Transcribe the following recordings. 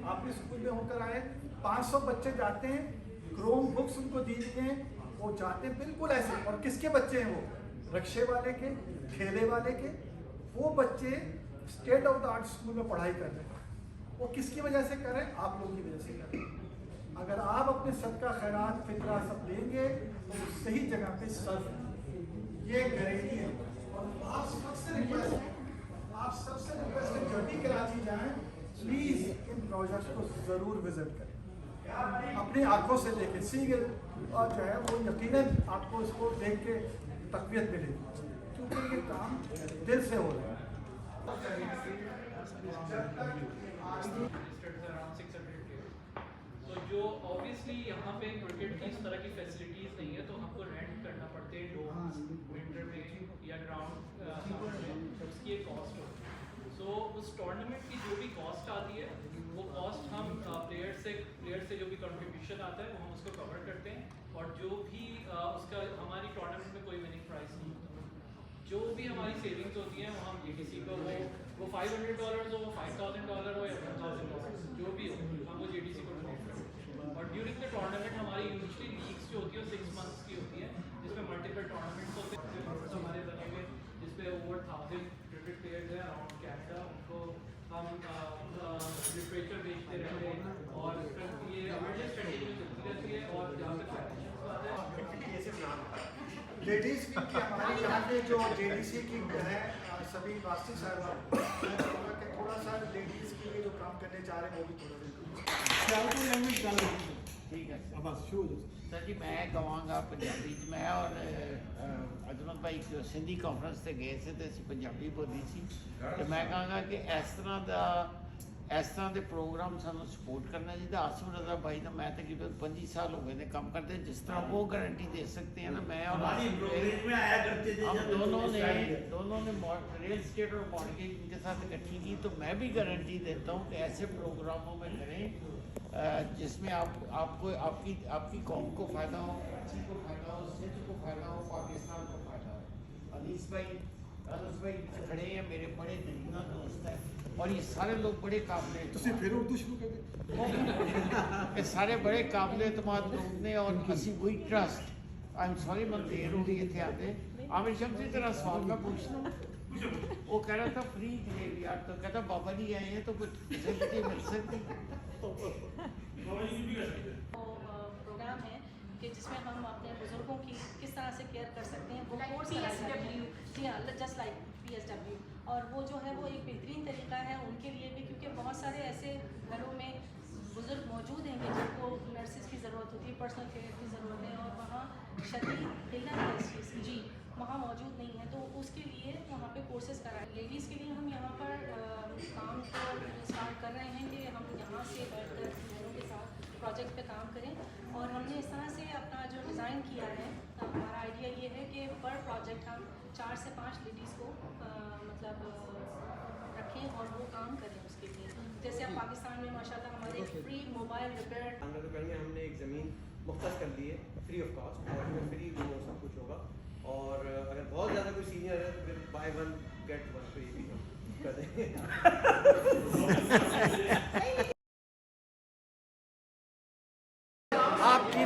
आप भी स्कूल में होकर आए, 500 बच्चे जाते हैं, क्रोम बुक्स उनको दी गई हैं, वो जाते हैं बिल्कुल ऐसे। और किसके बच्चे हैं वो? रिक्शे वाले के, ठेले वाले के। वो बच्चे state of the art school में पढ़ाई कर रहे हैं। वो किसकी वजह से कर रहे हैं? आप लोगों की वजह से कर रहे हैं। अगर आप अपने सदका खैरात फितरा सब देंगे तो सही जगह पे सर्व ये गारंटी है। और आप सबसे रिक्वेस्ट है, जब भी कराची जाएं प्लीज इन प्रोजेक्ट्स को जरूर विजिट करें, अपनी आंखों से देखें, सीगल और जो है वो यकीनन आपको इसको देख के तकवीत मिलेगी, क्योंकि ये काम दिल से हो रहा है। तो जो ऑब्वियसली यहाँ पे क्रिकेट की इस तरह की फैसिलिटीज़ नहीं है, तो हमको रेंट करना पड़ते हैं डोम्स विंटर में या ग्राउंड में, उसकी एक कॉस्ट होती है। सो उस टूर्नामेंट की जो भी कॉस्ट आती है वो कॉस्ट हम प्लेयर से जो भी कंट्रीब्यूशन आता है वो हम उसको कवर करते हैं, और जो भी उसका हमारी टूर्नामेंट में कोई विनिंग प्राइस नहीं होता, जो भी हमारी सेविंग्स होती हैं वो हम जेडीसी को वो $500 हो, $5000 हो या $1000, जो भी हो हम वो जेडीसी को डोनेट करते हैं। और ड्यूरिंग द टूर्नामेंट हमारी यूजुअली लीग्स जो होती है वो 6 मंथ्स की होती है, जिसमें मल्टीपल टूर्नामेंट्स होते हैं हमारे बने हुए, जिसपे ओवर 1000 क्रिकेट प्लेयर्स हैं अराउंड कैनेडा, उनको हम लिटरेचर बेचते रहते हैं, और ये अवेयरनेस स्ट्रेटेजी चलती रहती है। और जहाँ तक लेडीज की हमारे यहाँ पे जो जेडीसी की है सभी वास्ती साहब, मैं चाहूँगा कि थोड़ा सा लेडीज के लिए जो काम करने जा रहे हैं वो भी थोड़ा ठीक है सर जी। मैं कहांगा पंजाबी च, मैं और अजमत भाई सिंधी कॉन्फ्रेंस से गए थे तो असं पंजाबी बोली सी, तो मैं कहांगा कि इस तरह के प्रोग्राम सानू सपोर्ट करना चाहिए। आसिफ रजा भाई का मैं तकरीबन 25 साल हो गए काम करते, जिस तरह वो गारंटी दे सकते हैं ना, मैं और दोनों ने रियल स्टेट और मॉर्गेज इनके साथ इकट्ठी की, तो मैं भी गारंटी देता हूँ कि ऐसे प्रोग्रामों में करें जिसमें आपको आपकी कौम को फ़ायदा हो, कराची को फ़ायदा हो, सिंध को फ़ायदा हो, पाकिस्तान को फ़ायदा हो। अनीस भाई खड़े हैं, मेरे बड़े दरीना दोस्त हैं, और ये सारे लोग बड़े काबिल फिर उर्दू शुरू कर ये सारे बड़े काबिल एतमाद लोग ने, और असी वही ट्रस्ट। आई एम सॉरी मैं देर हो गई इतने आते। आमिर शम्स की तरह सवाल मैं पूछना, वो कह रहा था फ्री ग्रेव यार, तो कहता बाबा जी आए हैं तो कुछ फैसिलिटी मिल सकती। प्रोग्राम है कि जिसमें हम अपने बुजुर्गों की किस तरह से केयर कर सकते हैं, वो कोर्स जी हाँ, जस्ट लाइक PSW। और वो जो है वो एक बेहतरीन तरीका है उनके लिए भी, क्योंकि बहुत सारे ऐसे घरों में बुजुर्ग मौजूद हैं कि जिनको नर्सेज की ज़रूरत होती है, पर्सनल केयर की ज़रूरत है, और वहाँ शदीद किल्लत है इस चीज़ की, जी वहाँ मौजूद नहीं है, तो उसके लिए वहाँ पे कोर्सेज कराएं। लेडीज़ के लिए हम यहाँ पर काम को स्टार्ट कर रहे हैं कि हम यहाँ से बैठकर बहनों के साथ प्रोजेक्ट पे काम करें, और हमने इस तरह से अपना जो डिज़ाइन किया है, हमारा आइडिया ये है कि पर प्रोजेक्ट हम 4 से 5 लेडीज़ को रखें और वो काम करें उसके लिए। जैसे अब पाकिस्तान में माशाल्लाह हमारे फ्री मोबाइल रिपेयर हमने एक ज़मीन मुख्तस कर दी है फ्री ऑफ कॉस्ट, और इसमें फ्री वो सब कुछ होगा। और अगर बहुत ज़्यादा कोई सीनियर है तो फिर बाय 1 गेट 1 तो ये भी कर देंगे। आपकी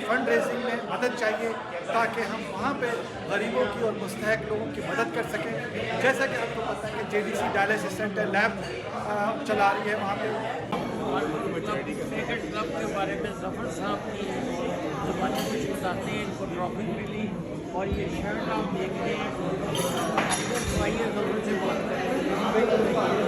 फंड रेजिंग में मदद चाहिए ताकि हम वहाँ पे गरीबों की और मुस्तहक लोगों की मदद कर सकें। जैसा कि आपको पता है कि जेडीसी डायलिसिस सेंटर लैब चला रही है वहाँ पे। क्रिकेट क्लब के बारे में जफर साहब की ज़बानी कुछ बताते हैं, इनको ट्रॉफी मिली, और ये शर्ट आप देख रहे हैं, जफर से बात करें।